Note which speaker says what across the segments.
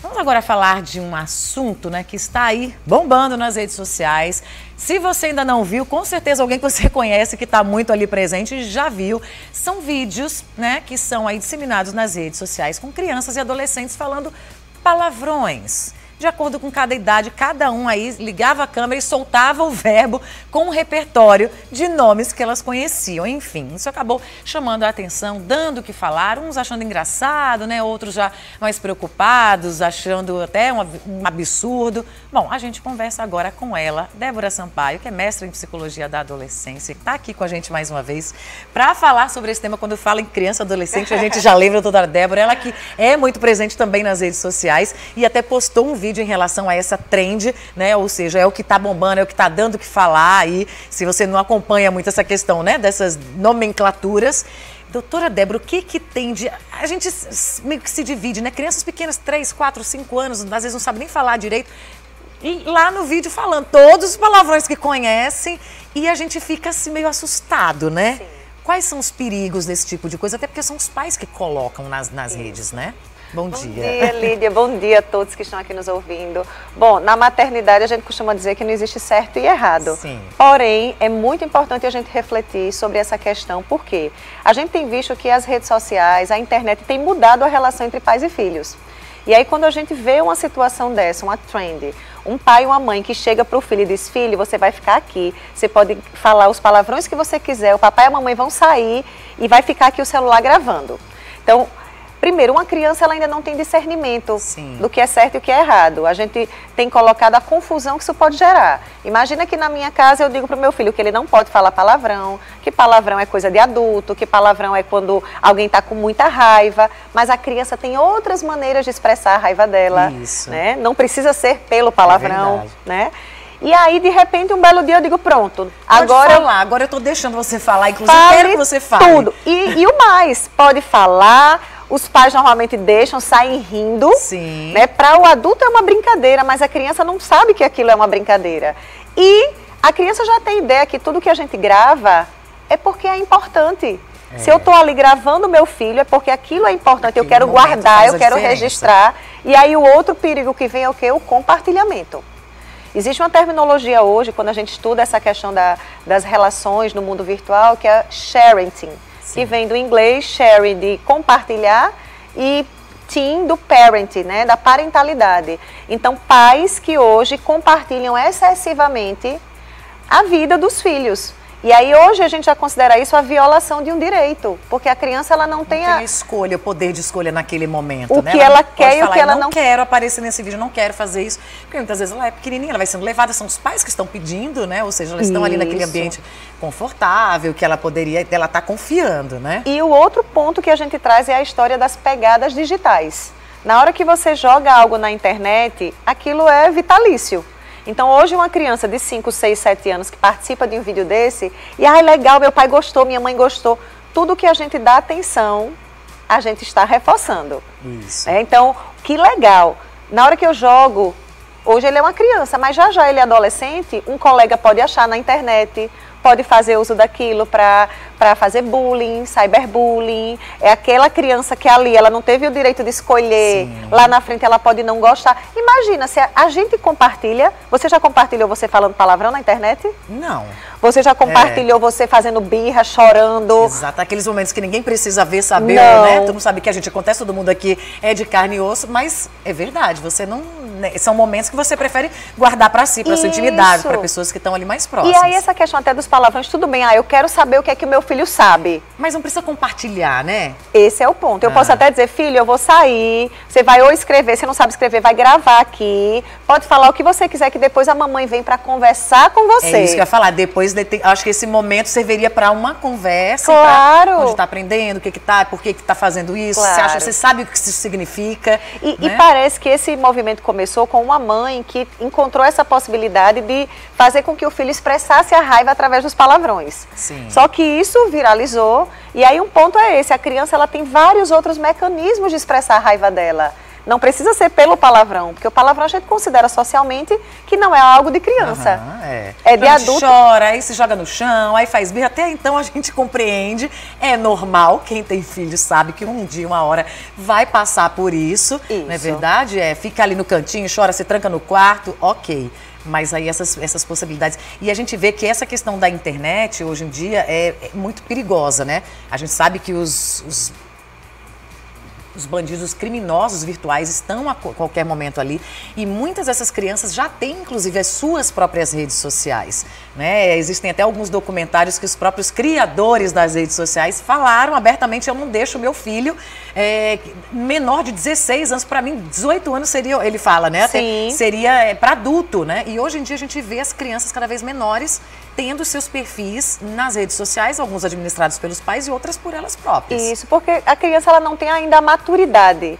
Speaker 1: Vamos agora falar de um assunto, né, que está aí bombando nas redes sociais. Se você ainda não viu, com certeza alguém que você conhece que está muito ali presente já viu. São vídeos, né, que são aí disseminados nas redes sociais com crianças e adolescentes falando palavrões. De acordo com cada idade, cada um aí ligava a câmera e soltava o verbo com um repertório de nomes que elas conheciam. Enfim, isso acabou chamando a atenção, dando o que falar, uns achando engraçado, né? Outros já mais preocupados, achando até um absurdo. Bom, a gente conversa agora com ela, Débora Sampaio, que é mestra em psicologia da adolescência, que está aqui com a gente mais uma vez para falar sobre esse tema. Quando fala em criança e adolescente, a gente já lembra da doutora Débora, ela que é muito presente também nas redes sociais e até postou um vídeo em relação a essa trend, né? Ou seja, é o que está bombando, é o que está dando o que falar aí. Se você não acompanha muito essa questão, né, dessas nomenclaturas. Doutora Débora, o que tem de... A gente meio que se divide, né? Crianças pequenas, 3, 4, 5 anos, às vezes não sabem nem falar direito. E lá no vídeo falando todos os palavrões que conhecem e a gente fica assim meio assustado, né? Sim. Quais são os perigos desse tipo de coisa? Até porque são os pais que colocam nas redes, né? Bom dia.
Speaker 2: Bom dia, Lídia. Bom dia a todos que estão aqui nos ouvindo. Bom, na maternidade a gente costuma dizer que não existe certo e errado.
Speaker 1: Sim.
Speaker 2: Porém, é muito importante a gente refletir sobre essa questão, porque a gente tem visto que as redes sociais, a internet tem mudado a relação entre pais e filhos. E aí quando a gente vê uma situação dessa, uma trend, um pai e uma mãe que chega para o filho e diz: filho, você vai ficar aqui, você pode falar os palavrões que você quiser, o papai e a mamãe vão sair e vai ficar aqui o celular gravando. Então, primeiro, uma criança ela ainda não tem discernimento do que é certo e o que é errado. A gente tem colocado a confusão que isso pode gerar. Imagina que na minha casa eu digo para o meu filho que ele não pode falar palavrão, que palavrão é coisa de adulto, que palavrão é quando alguém está com muita raiva, mas a criança tem outras maneiras de expressar a raiva dela.
Speaker 1: Isso.
Speaker 2: Né? Não precisa ser pelo palavrão, né? E aí, de repente, um belo dia eu digo, pronto,
Speaker 1: agora eu estou deixando você falar, inclusive quero que você fale.
Speaker 2: Tudo. E o mais, pode falar. Os pais normalmente deixam, saem rindo, né? Para o adulto é uma brincadeira, mas a criança não sabe que aquilo é uma brincadeira. E a criança já tem ideia que tudo que a gente grava é porque é importante. Se eu estou ali gravando meu filho, é porque aquilo é importante, eu quero guardar, eu quero registrar. E aí o outro perigo que vem é o quê? O compartilhamento. Existe uma terminologia hoje, quando a gente estuda essa questão das relações no mundo virtual, que é sharenting. Que vem do inglês, share de compartilhar e teen do parent, né, da parentalidade. Então, pais que hoje compartilham excessivamente a vida dos filhos. E aí hoje a gente já considera isso a violação de um direito, porque a criança ela não tem a
Speaker 1: escolha, o poder de escolha naquele momento,
Speaker 2: o
Speaker 1: né?
Speaker 2: que ela quer e o que ela não
Speaker 1: quer. Não quero aparecer nesse vídeo, não quero fazer isso, porque muitas vezes ela é pequenininha, ela vai sendo levada, são os pais que estão pedindo, né? Ou seja, elas estão ali naquele ambiente confortável, que ela poderia, ela tá confiando, né?
Speaker 2: E o outro ponto que a gente traz é a história das pegadas digitais. Na hora que você joga algo na internet, aquilo é vitalício. Então hoje uma criança de 5, 6, 7 anos que participa de um vídeo desse, e legal, meu pai gostou, minha mãe gostou, tudo que a gente dá atenção, a gente está reforçando.
Speaker 1: Isso.
Speaker 2: Então, que legal. Na hora que eu jogo, hoje ele é uma criança, mas já ele é adolescente, um colega pode achar na internet, pode fazer uso daquilo para fazer bullying, cyberbullying. É aquela criança que ali, ela não teve o direito de escolher, lá na frente ela pode não gostar. Imagina, se a gente compartilha, você já compartilhou você falando palavrão na internet?
Speaker 1: Não.
Speaker 2: Você já compartilhou você fazendo birra, chorando?
Speaker 1: Exato, aqueles momentos que ninguém precisa ver, saber, né? Tu não sabe que a gente acontece, todo mundo aqui é de carne e osso, mas é verdade, você não... Né? São momentos que você prefere guardar para si, para sua intimidade, para pessoas que estão ali mais próximas.
Speaker 2: E aí essa questão até dos palavrões, tudo bem, eu quero saber o que é que o meu filho sabe.
Speaker 1: Mas não precisa compartilhar, né?
Speaker 2: Esse é o ponto. Eu posso até dizer, filho, eu vou sair, você vai ou escrever, se não sabe escrever, vai gravar aqui, pode falar o que você quiser, que depois a mamãe vem para conversar com você.
Speaker 1: É isso que eu ia falar, depois, acho que esse momento serviria para uma conversa,
Speaker 2: claro.
Speaker 1: Onde está aprendendo, o que tá, por que tá fazendo isso,
Speaker 2: claro.
Speaker 1: Você sabe o que isso significa.
Speaker 2: E parece que esse movimento começou com uma mãe que encontrou essa possibilidade de fazer com que o filho expressasse a raiva através dos palavrões.
Speaker 1: Sim.
Speaker 2: Só que isso viralizou, e aí um ponto é esse, a criança ela tem vários outros mecanismos de expressar a raiva dela. Não precisa ser pelo palavrão, porque o palavrão a gente considera socialmente que não é algo de criança. É de adulto.
Speaker 1: Chora, aí se joga no chão, aí faz birra. Até então a gente compreende, é normal. Quem tem filho sabe que um dia, uma hora, vai passar por isso. Não é verdade? Fica ali no cantinho, chora, se tranca no quarto, ok. Mas aí essas possibilidades. E a gente vê que essa questão da internet, hoje em dia, é muito perigosa, né? A gente sabe que os bandidos, os criminosos virtuais estão a qualquer momento ali e muitas dessas crianças já têm, inclusive, as suas próprias redes sociais, né? Existem até alguns documentários que os próprios criadores das redes sociais falaram abertamente: eu não deixo o meu filho menor de 16 anos, para mim 18 anos seria, ele fala, né?
Speaker 2: Sim.
Speaker 1: Seria para adulto, né? E hoje em dia a gente vê as crianças cada vez menores tendo seus perfis nas redes sociais, alguns administrados pelos pais e outras por elas próprias.
Speaker 2: Isso, porque a criança ela não tem ainda a maturidade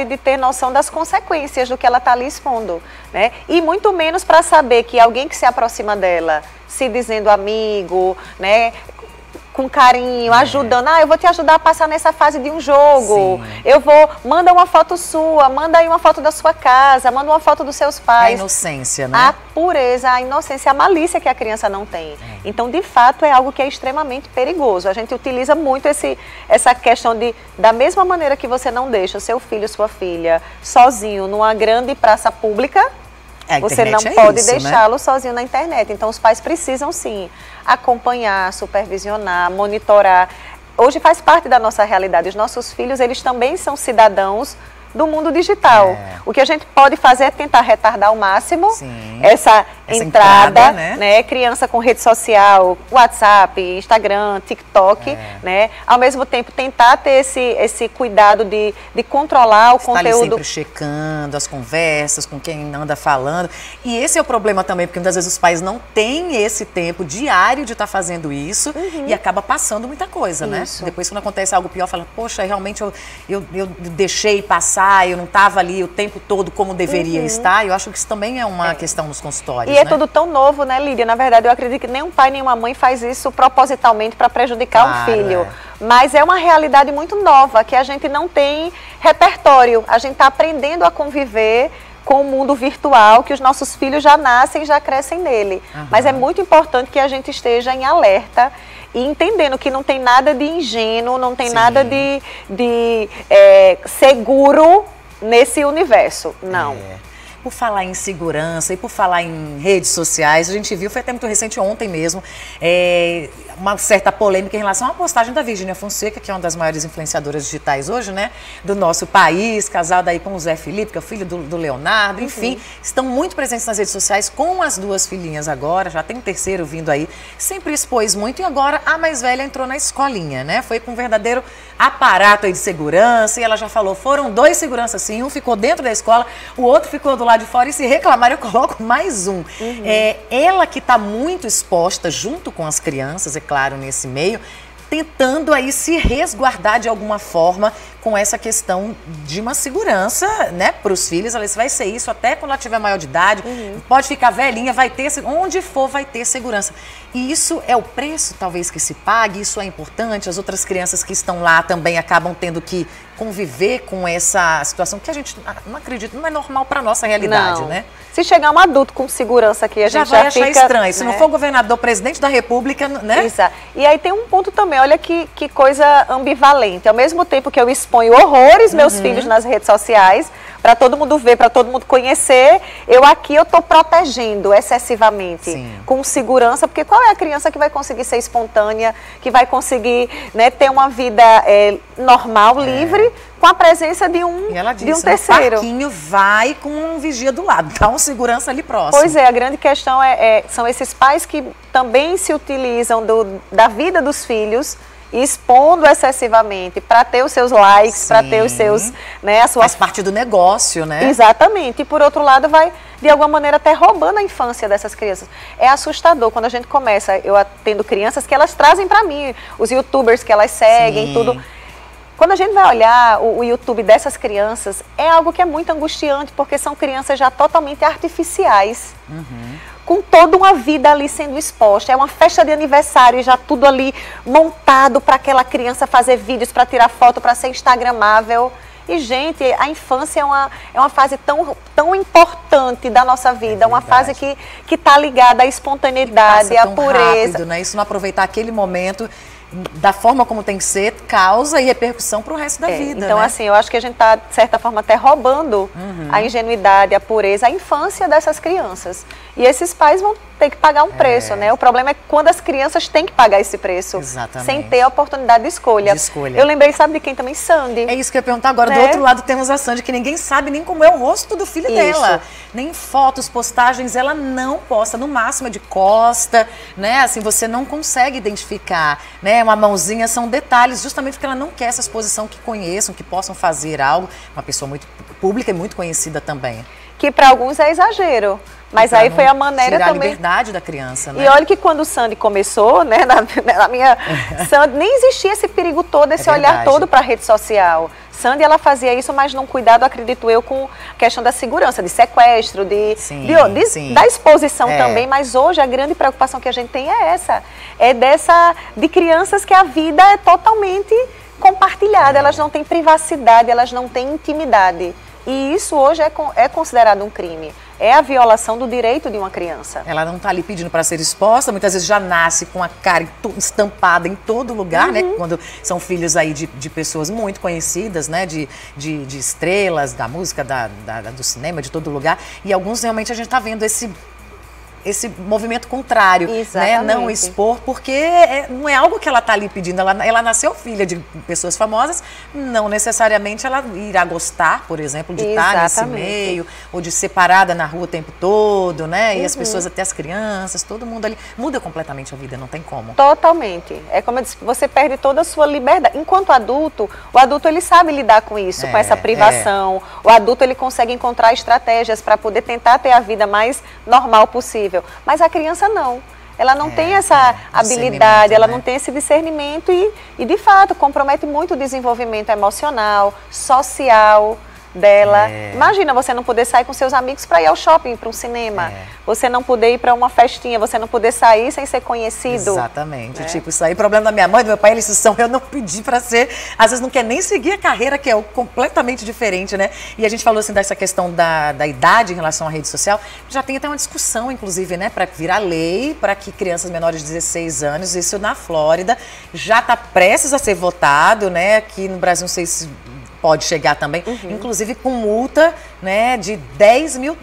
Speaker 2: de ter noção das consequências do que ela está ali expondo, né? E muito menos para saber que alguém que se aproxima dela, se dizendo amigo, né, com carinho, ajudando, eu vou te ajudar a passar nessa fase de um jogo, manda uma foto sua, manda aí uma foto da sua casa, manda uma foto dos seus pais.
Speaker 1: A inocência, né?
Speaker 2: A pureza, a inocência, a malícia que a criança não tem. Então, de fato, é algo que é extremamente perigoso. A gente utiliza muito essa questão de, da mesma maneira que você não deixa o seu filho, sua filha, sozinho numa grande praça pública, você não pode deixá-lo sozinho na internet. Então, os pais precisam, sim, acompanhar, supervisionar, monitorar. Hoje faz parte da nossa realidade. Os nossos filhos, eles também são cidadãos do mundo digital. O que a gente pode fazer é tentar retardar ao máximo essa entrada, né? Criança com rede social, WhatsApp, Instagram, TikTok, né? Ao mesmo tempo tentar ter esse cuidado de controlar o conteúdo.
Speaker 1: Ali sempre checando as conversas, com quem anda falando. E esse é o problema também, porque muitas vezes os pais não têm esse tempo diário de estar fazendo isso e acaba passando muita coisa, né? Depois, quando acontece algo pior, fala, poxa, realmente eu deixei passar, eu não estava ali o tempo todo como deveria estar. Eu acho que isso também é uma questão nos consultórios.
Speaker 2: E é tudo tão novo, né, Lídia? Na verdade, eu acredito que nenhum pai, nenhuma mãe faz isso propositalmente para prejudicar um filho. Mas é uma realidade muito nova, que a gente não tem repertório. A gente está aprendendo a conviver com o mundo virtual, que os nossos filhos já nascem e já crescem nele. Mas é muito importante que a gente esteja em alerta e entendendo que não tem nada de ingênuo, não tem nada de seguro nesse universo. Não.
Speaker 1: Por falar em segurança e por falar em redes sociais, a gente viu, foi até muito recente, ontem mesmo, uma certa polêmica em relação à postagem da Virgínia Fonseca, que é uma das maiores influenciadoras digitais hoje, né, do nosso país, casada aí com o Zé Felipe, que é o filho do Leonardo, enfim, estão muito presentes nas redes sociais com as duas filhinhas agora, já tem um terceiro vindo aí, sempre expôs muito, e agora a mais velha entrou na escolinha, né, foi com um verdadeiro aparato aí de segurança, e ela já falou, foram 2 seguranças sim, um ficou dentro da escola, o outro ficou do lado de fora, e se reclamar eu coloco mais um. Ela que está muito exposta junto com as crianças, é claro, nesse meio, tentando aí se resguardar de alguma forma com essa questão de uma segurança, né, para os filhos. Ela vai ser isso até quando ela tiver maior de idade, pode ficar velhinha, vai ter, onde for vai ter segurança. E isso é o preço talvez que se pague, isso é importante. As outras crianças que estão lá também acabam tendo que conviver com essa situação que a gente não acredita, não é normal para nossa realidade, né?
Speaker 2: Se chegar um adulto com segurança aqui, a gente já
Speaker 1: vai achar estranho. Se não for governador, presidente da República, né?
Speaker 2: Exato. E aí tem um ponto também, olha que coisa ambivalente. Ao mesmo tempo que eu exponho horrores meus filhos nas redes sociais, para todo mundo ver, para todo mundo conhecer, eu estou protegendo excessivamente, com segurança, porque qual é a criança que vai conseguir ser espontânea, que vai conseguir, né, ter uma vida normal, livre, com a presença de um terceiro.
Speaker 1: O parquinho vai com um vigia do lado, dá um segurança ali próximo.
Speaker 2: Pois é, a grande questão são esses pais que também se utilizam da vida dos filhos, expondo excessivamente para ter os seus likes, para ter os seus, né, a sua...
Speaker 1: Faz parte do negócio, né?
Speaker 2: Exatamente. E por outro lado vai, de alguma maneira, até roubando a infância dessas crianças. É assustador quando a gente começa, eu atendo crianças que elas trazem para mim, os youtubers que elas seguem, tudo. Quando a gente vai olhar o YouTube dessas crianças, é algo que é muito angustiante, porque são crianças já totalmente artificiais. Com toda uma vida ali sendo exposta. É uma festa de aniversário, já tudo ali montado para aquela criança fazer vídeos, para tirar foto, para ser instagramável. E, gente, a infância é uma fase tão importante da nossa vida, uma fase que está ligada à espontaneidade, à pureza.
Speaker 1: Rápido, né? Isso não aproveitar aquele momento da forma como tem que ser, causa e repercussão para o resto da vida.
Speaker 2: Então,
Speaker 1: né?
Speaker 2: assim, eu acho que a gente está, de certa forma, até roubando a ingenuidade, a pureza, a infância dessas crianças. E esses pais vão ter que pagar um preço, né? O problema é quando as crianças têm que pagar esse preço.
Speaker 1: Exatamente.
Speaker 2: Sem ter a oportunidade de escolha. Eu lembrei, sabe de quem também? Sandy.
Speaker 1: É isso que eu ia perguntar agora. Do outro lado temos a Sandy, que ninguém sabe nem como é o rosto do filho dela. Nem fotos, postagens, ela não posta. No máximo é de costa, né? Assim, você não consegue identificar, né? Uma mãozinha, são detalhes, justamente porque ela não quer essa exposição, que conheçam, que possam fazer algo. Uma pessoa muito pública e muito conhecida também.
Speaker 2: Que para alguns é exagero. Mas aí foi a maneira
Speaker 1: tirar
Speaker 2: também...
Speaker 1: a liberdade da criança, né?
Speaker 2: E olha que quando o Sandy começou, né, na minha... Sandy, nem existia esse perigo todo, esse olhar todo para a rede social. Sandy, ela fazia isso, mas num cuidado, acredito eu, com a questão da segurança, de sequestro, da exposição também. Mas hoje a grande preocupação que a gente tem é essa. É de crianças que a vida é totalmente compartilhada. Elas não têm privacidade, elas não têm intimidade. E isso hoje é considerado um crime. É a violação do direito de uma criança. Ela não está ali pedindo para ser exposta, muitas vezes já nasce com a cara estampada em todo lugar, né? Quando são filhos aí de pessoas muito conhecidas, né? De estrelas da música, do cinema, de todo lugar. E alguns realmente a gente está vendo esse movimento contrário, né? Não expor, porque não é algo que ela está ali pedindo. Ela nasceu filha de pessoas famosas, não necessariamente ela irá gostar, por exemplo, de estar nesse meio, ou de ser parada na rua o tempo todo, né? E as pessoas, até as crianças, todo mundo ali, muda completamente a vida, não tem como. Totalmente. É como eu disse, você perde toda a sua liberdade. Enquanto adulto, o adulto ele sabe lidar com isso, com essa privação. O adulto ele consegue encontrar estratégias para poder tentar ter a vida mais normal possível. Mas a criança não. Ela não tem essa habilidade, ela não tem esse discernimento e, de fato, compromete muito o desenvolvimento emocional, social dela. Imagina você não poder sair com seus amigos para ir ao shopping, para um cinema. Você não poder ir para uma festinha, você não poder sair sem ser conhecido. Exatamente. Tipo, isso aí, problema da minha mãe, do meu pai, eles são, eu não pedi para ser. Às vezes não quer nem seguir a carreira, que é completamente diferente, né? E a gente falou assim dessa questão da idade em relação à rede social. Já tem até uma discussão, inclusive, né? Para virar lei, para que crianças menores de 16 anos, isso na Flórida, já está prestes a ser votado, né? Aqui no Brasil, não sei se pode chegar também, inclusive com multa, né, de $10 mil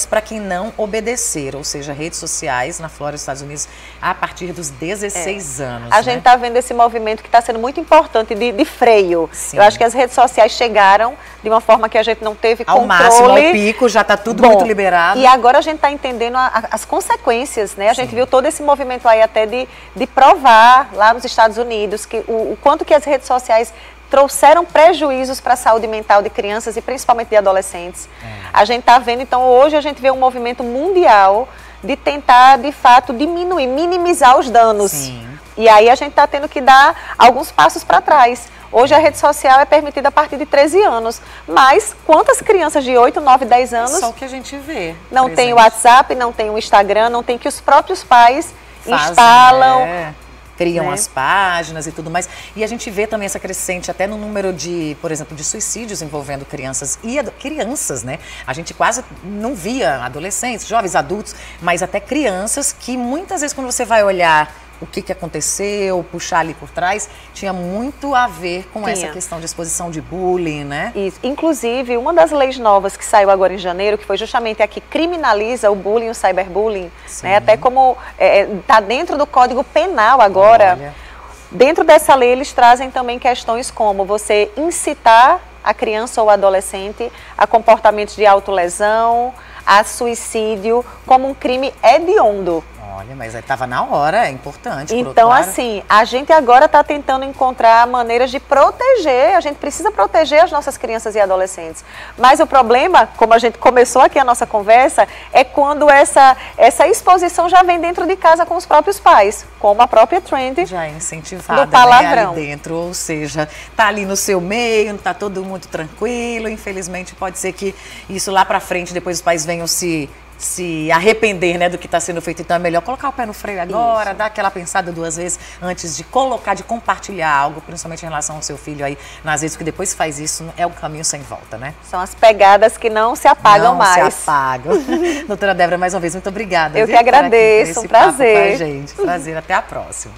Speaker 2: para quem não obedecer, ou seja, redes sociais na Flórida, Estados Unidos, a partir dos 16 anos. A gente está vendo esse movimento que está sendo muito importante de freio. Sim. Eu acho que as redes sociais chegaram de uma forma que a gente não teve controle. Ao máximo, ao pico, já está tudo muito liberado. E agora a gente está entendendo as consequências, né? A gente viu todo esse movimento aí até de provar lá nos Estados Unidos que o quanto que as redes sociais trouxeram prejuízos para a saúde mental de crianças e principalmente de adolescentes. A gente está vendo, então hoje a gente vê um movimento mundial de tentar, de fato, diminuir, minimizar os danos. Sim. E aí a gente está tendo que dar alguns passos para trás. Hoje a rede social é permitida a partir de 13 anos, mas quantas crianças de 8, 9, 10 anos... Só o que a gente vê. Não tem o WhatsApp, não tem o Instagram, não tem que os próprios pais instalam... Criam as páginas e tudo mais. E a gente vê também essa crescente até no número de, por exemplo, de suicídios envolvendo crianças e crianças, né? A gente quase não via adolescentes, jovens, adultos, mas até crianças que muitas vezes quando você vai olhar o que aconteceu, puxar ali por trás, tinha muito a ver com essa questão de exposição de bullying, né? Isso. Inclusive, uma das leis novas que saiu agora em janeiro, que foi justamente a que criminaliza o bullying, o cyberbullying, né? Até como está dentro do Código Penal agora. Olha. Dentro dessa lei, eles trazem também questões como você incitar a criança ou adolescente a comportamentos de autolesão, a suicídio, como um crime hediondo. Olha, mas estava na hora, é importante. Então, assim, a gente agora está tentando encontrar maneiras de proteger, a gente precisa proteger as nossas crianças e adolescentes. Mas o problema, como a gente começou aqui a nossa conversa, é quando essa exposição já vem dentro de casa com os próprios pais, como a própria trend. Já é incentivada, do palavrão. Né, ali dentro, ou seja, tá ali no seu meio, tá todo mundo tranquilo, infelizmente pode ser que isso lá para frente, depois os pais venham se
Speaker 1: se arrepender, né, do que está sendo feito. Então é melhor colocar o pé no freio agora, dar aquela pensada 2 vezes antes de colocar, de compartilhar algo, principalmente em relação ao seu filho aí nas redes, que depois faz isso, é um caminho sem volta, né?
Speaker 2: São as pegadas que não se apagam mais.
Speaker 1: Não se apagam. Doutora Débora, mais uma vez, muito obrigada.
Speaker 2: Eu que agradeço, um prazer.
Speaker 1: Prazer, até a próxima.